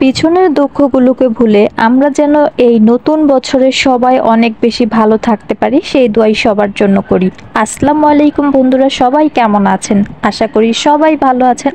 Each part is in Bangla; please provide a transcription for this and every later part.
পিছনের দুঃখগুলোকে ভুলে আমরা যেন এই নতুন বছরে সবাই অনেক বেশি ভালো থাকতে পারি, সেই দোয়াই সবার জন্য করি। আসসালামু আলাইকুম বন্ধুরা, সবাই কেমন আছেন? আশা করি সবাই ভালো আছেন।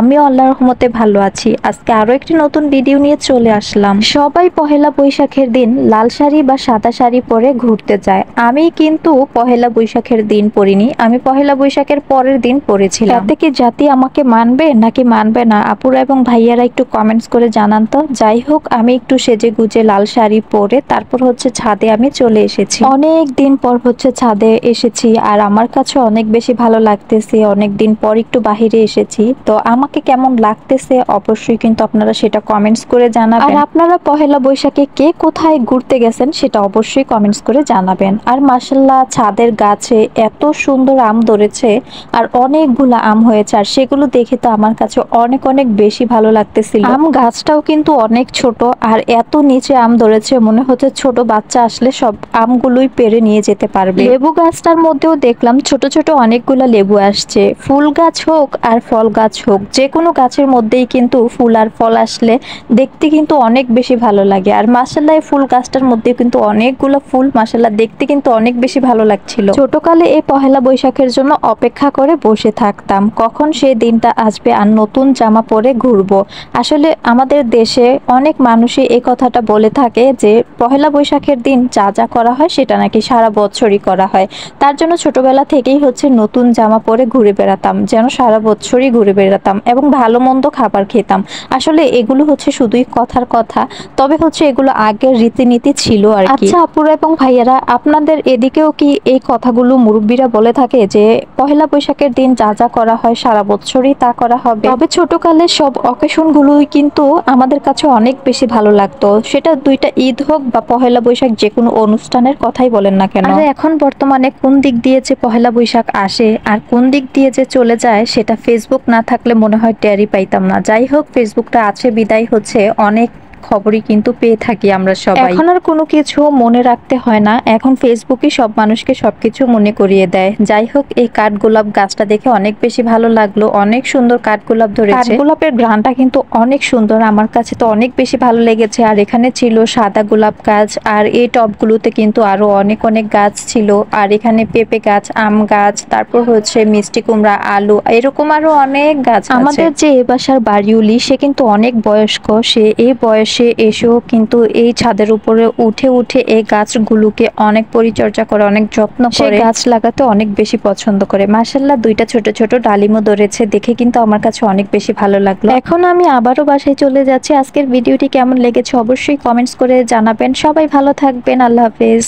আমিও আল্লাহর রহমতে ভালো আছি। আজকে আরো একটি নতুন ভিডিও নিয়ে চলে আসলাম। সবাই পহেলা বৈশাখের দিন লাল শাড়ি বা সাদা শাড়ি পরে ঘুরতে যায়। আমি কিন্তু পহেলা বৈশাখের দিন পরিনি, আমি পহেলা বৈশাখের পরের দিন পরেছিলাম। এতে কি জাতি আমাকে মানবে নাকি মানবে না, আপুরা এবং ভাইয়ারা একটু কমেন্টস করে জানান তো। যাই হোক, আমি একটু সেজে গুজে লাল শাড়ি পরে তারপর ছাদে আমি চলে এসেছি। অনেক দিন পর ছাদে এসেছি, আর আমার কাছে অনেক বেশি ভালো লাগতেছে। অনেক দিন পর একটু বাহিরে এসেছি, তো আমাকে কেমন লাগতেছে অবশ্যই কিন্তু আপনারা সেটা কমেন্টস করে জানাবেন। আর আপনারা পহেলা বৈশাখে কে কোথায় ঘুরতে গেছেন সেটা অবশ্যই কমেন্টস করে জানাবেন। আর মাশাআল্লাহ, ছাদের গাছে এত সুন্দর আম ধরেছে, আর অনেকগুলা আম হয়েছে, আর সেগুলো দেখে তো আমার কাছে অনেক অনেক বেশি ভালো লাগতেছিল। আম গাছটাও কিন্তু অনেক ছোট, আর এত নিচে আম ধরেছে, মনে হচ্ছে ছোট বাচ্চা আসলে সব আমগুলোই পেরে নিয়ে যেতে পারবে। লেবু গাছটার মধ্যেও দেখলাম ছোট ছোট অনেকগুলা লেবু আসছে। ফুল গাছ হোক আর ফল গাছ হোক, যে কোনো গাছের মধ্যেই কিন্তু ফুল আর ফল আসলে দেখতে কিন্তু অনেক বেশি ভালো লাগে। আর মাশাআল্লাহ, ফুল গাছটার মধ্যে কিন্তু অনেকগুলো ফুল, মাশাআল্লাহ দেখতে কিন্তু অনেক বেশি ভালো লাগছিল। ছোটকালে এই পহেলা বৈশাখের জন্য অপেক্ষা করে বসে থাকতাম, কখন সেই দিনটা আসবে আর নতুন জামা পরে ঘুরবো। আসলে আমাদের দেশে অনেক মানুষই এই কথাটা বলে থাকে যে পহেলা বৈশাখের দিন যা যা করা হয় সেটা নাকি সারা বছরই করা হয়। তার জন্য ছোটবেলা থেকেই নতুন জামা পরে ঘুরে বেড়াতাম, যেন সারা বছরই ঘুরে বেড়াতাম এবং ভালো মন্দ খাবার খেতাম। আসলে এগুলো শুধুই কথার কথা, তবে এগুলো আগের রীতিনীতি ছিল আর কি। আচ্ছা আপুরা এবং ভাইয়ারা, আপনাদের এদিকেও কি এই কথাগুলো মুরব্বীরা বলে থাকে যে পহেলা বৈশাখের দিন যা যা করা হয় সারা বছরই তা করা হবে? তবে ছোটকালের সব অকেশন গুলোই কিন্তু আমাদের কাছে অনেক বেশি ভালো লাগতো, সেটা দুইটা ঈদ হোক বা পহেলা বৈশাখ, যে কোনো অনুষ্ঠানের কথাই বলেন না কেন। আর এখন বর্তমানে কোন দিক দিয়ে যে পহেলা বৈশাখ আসে আর কোন দিক দিয়ে যে চলে যায়, সেটা ফেসবুক না থাকলে মনে হয় টেরই পাইতাম না। যাই হোক, ফেসবুকটা আছে বিদায় অনেক খবরই কিন্তু পেয়ে থাকি আমরা সবাই। এখন আর কোনো কিছু মনে রাখতে হয় না, এখন ফেসবুকই সব মানুষকে সবকিছু মনে করিয়ে দেয়। যাই হোক, এই কাঠগোলাপ গাছটা দেখে অনেক বেশি ভালো লাগলো, অনেক সুন্দর কাঠগোলাপ ধরেছে। কাঠগোলাপের ঘ্রাণটা কিন্তু অনেক সুন্দর, আমার কাছে তো অনেক বেশি ভালো লেগেছে। আর এখানে ছিল সাদা গোলাপ গাছ, আর এই টবগুলোতে কিন্তু আরো অনেক অনেক গাছ ছিল। আর এখানে পেঁপে গাছ, আম গাছ, তারপর মিষ্টি কুমড়া, আলু, এরকম আরো অনেক গাছ আছে। আমাদের যে এ বাসার বাড়িওয়ালি, সে কিন্তু অনেক বয়স্ক, সে এই বয়সে এসেও কিন্তু এই ছাদের উপরে উঠে উঠে এই গাছগুলোকে অনেক পরিচর্যা করে, অনেক যত্ন করে, গাছ লাগাতে অনেক বেশি পছন্দ করে। মাশাআল্লাহ, দুইটা ছোট ছোট ডালিমও ধরেছে, দেখে কিন্তু আমার কাছে অনেক বেশি ভালো লাগলো। এখন আমি আবারও বাসায় চলে যাচ্ছি। আজকের ভিডিওটি কেমন লেগেছে অবশ্যই কমেন্টস করে জানাবেন। সবাই ভালো থাকবেন, আল্লাহ হাফেজ।